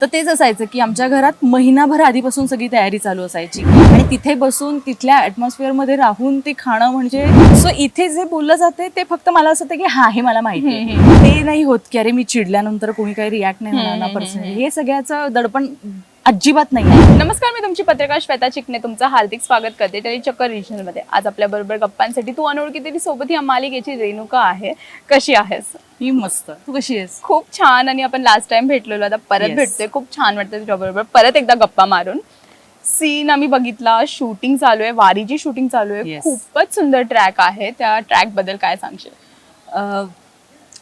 तर तेच असायचं की आमच्या घरात महिनाभर आधीपासून सगळी तयारी चालू असायची आणि तिथे बसून तिथल्या ॲटमॉस्फिअर मध्ये राहून ते खाणं म्हणजे सो इथे जे बोललं जाते ते फक्त मला असं होतं की हा हे मला माहिती आहे. ते नाही होत की अरे मी चिडल्यानंतर कोणी काही रिॲक्ट नाही होणार ना पर्सनली, हे सगळ्याचं दडपण अजिबात नाही. नमस्कार, मी तुमची पत्रकार श्वेता चिकणे तुमचं हार्दिक स्वागत करते तरी चक्कर रिजनल मध्ये. आज आपल्या बरोबर गप्पांसाठी तू अनोळखी तरी सोबत या मालिकेची रेणुका आहे. कशी आहेस? ही मस्त. तू कशी आहेस? खूप छान. आणि आपण लास्ट टाइम भेटलेलो, आता परत भेटतोय. खूप छान वाटतं तुझ्या बरोबर परत एकदा गप्पा मारून. सीन आम्ही बघितला, शूटिंग चालू आहे, वारीची शूटिंग चालू आहे. खूपच सुंदर ट्रॅक आहे. त्या ट्रॅक बद्दल काय सांगशील?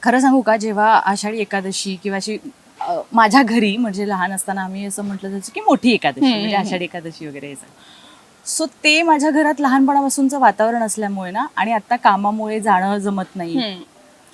खरं सांगू का, जेव्हा आषाढी एकादशी किंवा अशी माझ्या घरी म्हणजे लहान असताना आम्ही असं म्हटलं जायचं की मोठी एकादशी म्हणजे आषाढी एकादशी वगैरे. सो ते माझ्या घरात लहानपणापासूनचं वातावरण असल्यामुळे ना, आणि आता कामामुळे जाणं जमत नाही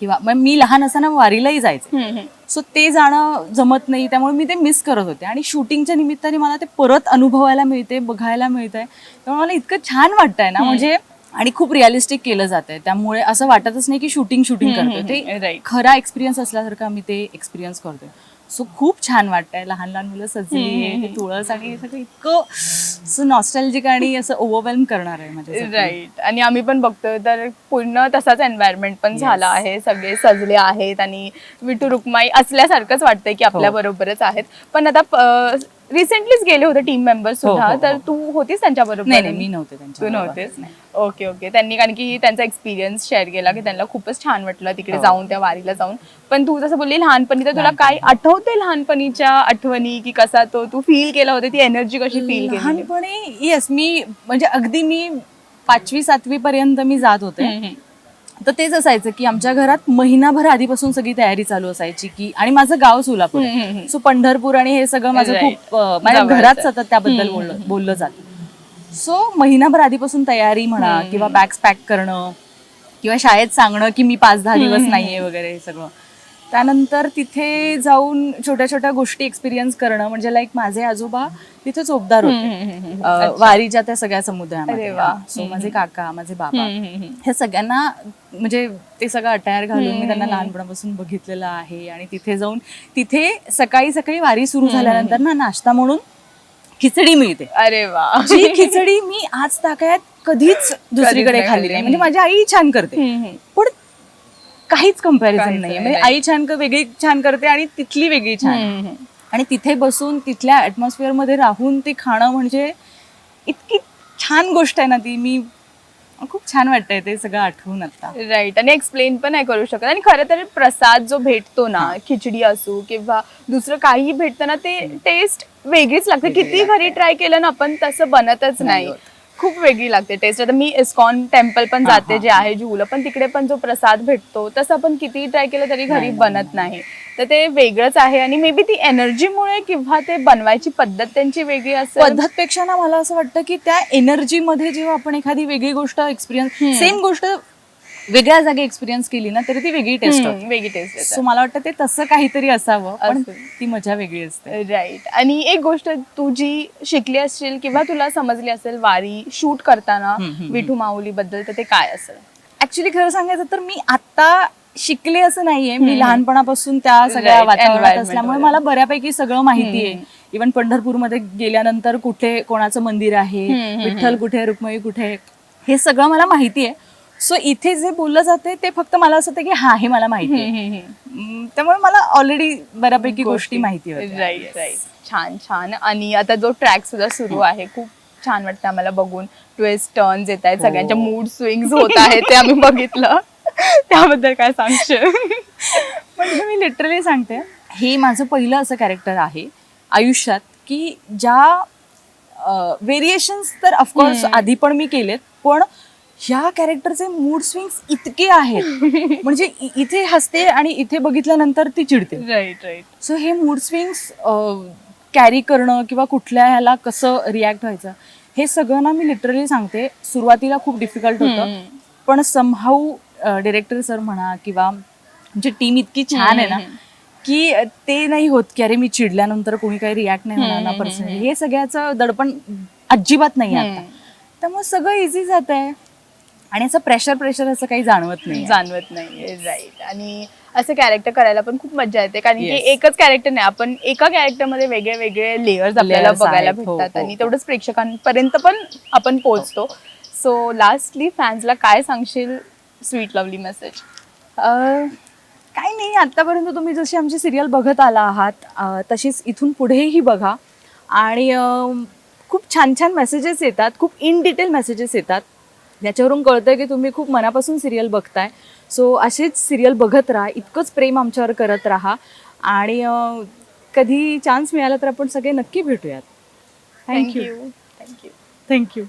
किंवा मग मी लहान असताना वारीलाही जायचे, सो ते जाणं जमत नाही, त्यामुळे मी ते मिस करत होते. आणि शूटिंगच्या निमित्ताने मला ते परत अनुभवायला मिळते, बघायला मिळतंय, त्यामुळे मला इतकं छान वाटतंय ना. म्हणजे आणि खूप रिअलिस्टिक केलं जातंय, त्यामुळे असं वाटतच नाही की शूटिंग करतोय. ते खरा एक्सपिरियन्स असल्यासारखं आम्ही ते एक्सपिरियन्स करतोय. सो खूप छान वाटतंय. लहान लहान मुलं सजली आहे, तुळस आणि हे सगळं इतकं नॉस्टॅल्जिक आणि असं ओव्हरवेल्म करणार आहे माझ्या. राईट. आणि आम्ही पण बघतोय तर पूर्ण तसाच एन्व्हायरमेंट पण झाला आहे. सगळे सजले आहेत आणि विठू रुक्माई असल्यासारखंच वाटतंय की आपल्या बरोबरच आहेत. पण आता रिसेंटलीच गेले होते टीम मेंबर सुद्धा, तर तू होतीस त्यांच्या बरोबर? नाही, मी नव्हते त्यांच्या. तू नव्हतेस? Okay okay. त्यांनी कारण की त्यांचा एक्सपिरियन्स शेअर केला की त्यांना खूपच छान वाटलं तिकडे जाऊन, त्या वारीला जाऊन. पण तू जसं बोलली लहानपणी, तर तुला काय आठवते लहानपणीच्या आठवणी, की कसा तो तू फील केला होता, ती एनर्जी कशी फील केली? लहानपणी येस, मी म्हणजे अगदी मी 5वी-7वी पर्यंत मी जात होते. तर तेच असायचं की आमच्या घरात महिनाभर आधीपासून सगळी तयारी चालू असायची की, आणि माझं गाव सोलापूर, सो पंढरपूर आणि हे सगळं माझं खूप माझ्या घरात सतत त्याबद्दल बोललं जातं. सो महिनाभर आधीपासून तयारी म्हणा किंवा बॅग्स पॅक करणं किंवा शाळेत सांगणं की मी 5-10 दिवस नाहीये वगैरे हे सगळं. त्यानंतर तिथे जाऊन छोट्या छोट्या गोष्टी एक्सपिरियन्स करणं, म्हणजे लाईक माझे आजोबा तिथे चोपदार होते वारीच्या त्या सगळ्या समुदायामध्ये. सो माझे काका, माझे बाबा, हे सगळ्यांना म्हणजे ते सगळं अटायर घालून मी त्यांना लहानपणापासून बघितलेलं आहे. आणि तिथे जाऊन तिथे सकाळी सकाळी वारी सुरू झाल्यानंतर ना, नाश्ता म्हणून खिचडी मिळते. अरे वा. जी खिचडी मी आज तागायत कधीच दुसरीकडे खाल्ली नाही. म्हणजे माझी आई छान करते, पण काहीच कम्पॅरिझन नाहीये. म्हणजे आई वेगळी छान करते आणि तिथली वेगळी छान. आणि तिथे बसून तिथल्या ऍटमॉस्फिअर मध्ये राहून ते खाणं म्हणजे इतकी छान गोष्ट आहे ना ती. मी खूप छान वाटतंय ते सगळं आठवून आता. राईट. आणि एक्सप्लेन पण नाही करू शकत. आणि खरं तर प्रसाद जो भेटतो ना, खिचडी असो किंवा दुसरं काही भेटतं ना, ते टेस्ट वेगळीच लागते. किती घरी ट्राय केलं ना आपण, तसं बनतच नाही. खूप वेगळी लागते टेस्ट. आता मी इस्कॉन टेम्पल पण जाते, जे आहे जुहूला, पण तिकडे पण जो प्रसाद भेटतो तसं आपण किती ट्राय केलं तरी घरी बनत नाही. तर ते वेगळंच आहे. आणि मे बी ती एनर्जीमुळे किंवा ते बनवायची पद्धत त्यांची वेगळी असेल. पद्धतपेक्षा ना मला असं वाटतं की त्या एनर्जीमध्ये जेव्हा आपण एखादी वेगळी गोष्ट एक्सपिरियन्स, सेम गोष्ट वेगळ्या जागी एक्सपिरियन्स केली ना, तरी ती वेगळी टेस्ट होते. वेगळी टेस्ट. सो मला वाटतं ते तसं काहीतरी असावं, पण ती मजा वेगळी असते. राईट. आणि एक गोष्ट तू जी शिकली असशील किंवा तुला समजली असेल वारी शूट करताना विठू माऊली बद्दल, तर ते काय असेल? ऍक्च्युली खरं सांगायचं तर मी आता शिकले असं नाहीये. मी लहानपणापासून त्या सगळ्या वातावरणात असल्यामुळे मला बऱ्यापैकी सगळं माहिती आहे. इव्हन पंढरपूरमध्ये गेल्यानंतर कुठे कोणाचं मंदिर आहे, विठ्ठल कुठे, रुक्मिणी कुठे, हे सगळं मला माहिती आहे. सो इथे जे बोललं जाते ते फक्त मला असं होतं की हा हे मला माहिती आहे. त्यामुळे मला ऑलरेडी बऱ्यापैकी गोष्टी माहिती होत्या. Right right. छान छान. आणि आता जो ट्रॅक सुद्धा सुरू आहे, खूप छान वाटतं आम्हाला बघून. ट्विस्ट टर्न्स येत आहेत, सगळ्यांच्या मूड स्विंग्स होत आहेत, ते आम्ही बघितलं. त्याबद्दल काय सांगशील? म्हणजे मी लिटरली सांगते, हे माझं पहिलं असं कॅरेक्टर आहे आयुष्यात की ज्या व्हेरिएशन्स तर ऑफकोर्स आधी पण मी केलेत, पण ह्या कॅरेक्टरचे मूड स्विंग्स इतके आहेत. म्हणजे इथे हसते आणि इथे बघितल्यानंतर ती चिडते. Right right. सो हे मूड स्विंग्स कॅरी करणं किंवा कुठल्या ह्याला कसं रिॲक्ट व्हायचं, हे सगळं ना मी लिटरली सांगते, सुरुवातीला खूप डिफिकल्ट होतं, पण समहाऊ डिरेक्टर सर म्हणा किंवा म्हणजे टीम इतकी छान आहे ना की ते नाही होत की अरे मी चिडल्यानंतर कोणी काही रिॲक्ट नाही होणार ना पर्सनली, हे सगळ्याचं दडपण अजिबात नाही आता. त्यामुळे सगळं इझी जात आहे आणि असं प्रेशर असं काही जाणवत नाही. राईट. आणि असं कॅरेक्टर करायला पण खूप मजा येते, कारण की Yes. एकच कॅरेक्टर नाही, आपण एका कॅरेक्टरमध्ये वेगळे वेगळे लेयर्स आपल्याला Layers बघायला आहेत. हो, भेटतात हो, आणि हो. तेवढंच प्रेक्षकांपर्यंत पण आपण पोहोचतो. सो लास्टली फॅन्सला काय सांगशील, स्वीट लवली मेसेज? काही नाही, आतापर्यंत तुम्ही जशी आमची सिरियल बघत आला आहात तशीच इथून पुढेही बघा. आणि खूप छान छान मेसेजेस येतात, खूप इन डिटेल मेसेजेस येतात. याच्यावरून कळतंय की तुम्ही खूप मनापासून सिरियल बघताय. सो असेच सिरियल बघत राहा, इतकंच प्रेम आमच्यावर करत राहा. आणि कधी चान्स मिळाला तर आपण सगळे नक्की भेटूयात. थँक्यू. थँक्यू. थँक्यू.